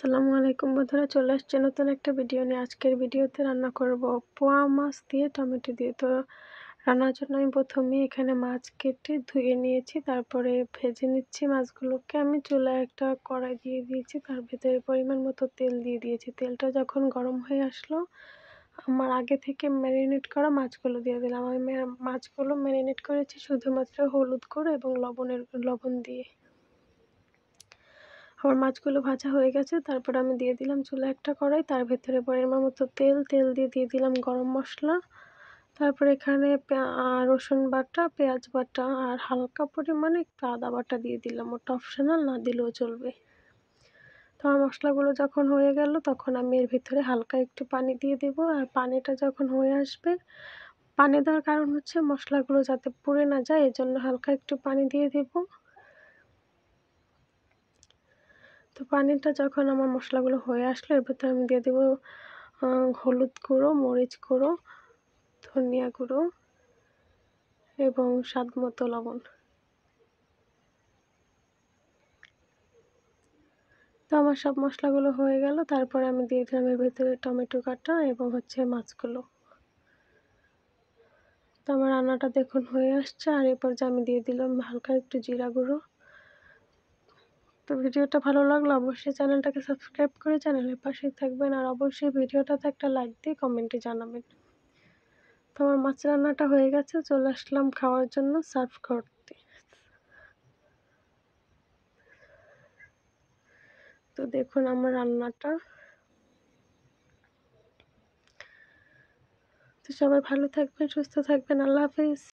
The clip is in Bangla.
আসসালামু আলাইকুম বন্ধুরা, চলে আসছে নতুন একটা ভিডিও নিয়ে। আজকের ভিডিওতে রান্না করব পোয়া মাছ দিয়ে টমেটো দিয়ে। তো রান্নার জন্য আমি প্রথমে এখানে মাছ কেটে ধুয়ে নিয়েছি, তারপরে ভেজে নিচ্ছি মাছগুলোকে। আমি চুলায় একটা কড়াই দিয়ে দিয়েছি, তার ভেতরে পরিমাণ মতো তেল দিয়ে দিয়েছি। তেলটা যখন গরম হয়ে আসলো, আমার আগে থেকে ম্যারিনেট করা মাছগুলো দিয়ে দিলাম। আমি মাছগুলো ম্যারিনেট করেছি শুধুমাত্র হলুদ গুঁড়ো এবং লবণ দিয়ে। আমার মাছগুলো ভাজা হয়ে গেছে, তারপর আমি দিয়ে দিলাম চুলায় একটা কড়াই, তার ভেতরে পরিমাণ মতো তেল দিয়ে দিলাম গরম মশলা। তারপর এখানে রসুন বাটা, পেঁয়াজ বাটা আর হালকা পরিমাণে একটু আদা বাটা দিয়ে দিলাম। ওটা অপশনাল, না দিলেও চলবে। তো আমার মশলাগুলো যখন হয়ে গেল, তখন আমি এর ভিতরে হালকা একটু পানি দিয়ে দেব। আর পানিটা যখন হয়ে আসবে, পানি দেওয়ার কারণ হচ্ছে মশলাগুলো যাতে পুড়ে না যায়, এজন্য হালকা একটু পানি দিয়ে দেব। তো পানিটা যখন আমার মশলাগুলো হয়ে আসলো, এর ভেতরে আমি দিয়ে দেবো হলুদ গুঁড়ো, মরিচ গুঁড়ো, ধনিয়া গুঁড়ো এবং স্বাদ মতো লবণ। তো আমার সব মশলাগুলো হয়ে গেল, তারপরে আমি দিয়ে দিলাম এর ভেতরে টমেটো কাটা এবং মাছগুলো। তো আমার রান্নাটা দেখুন হয়ে আসছে। আর এরপর যে আমি দিয়ে দিলাম হালকা একটু জিরা গুঁড়ো। তো ভিডিওটা ভালো লাগলে অবশ্যই চ্যানেলটাকে সাবস্ক্রাইব করে চ্যানেলের পাশেই থাকবেন। আর অবশ্যই ভিডিওটাতে একটা লাইক দিয়ে কমেন্টে জানাবেন। তো আমার মাছ রান্নাটা হয়ে গেছে, চলে আসলাম খাওয়ার জন্য সার্ভ করতে। তো দেখুন আমার রান্নাটা। তো সবাই ভালো থাকবেন, সুস্থ থাকবেন। আল্লাহ হাফেজ।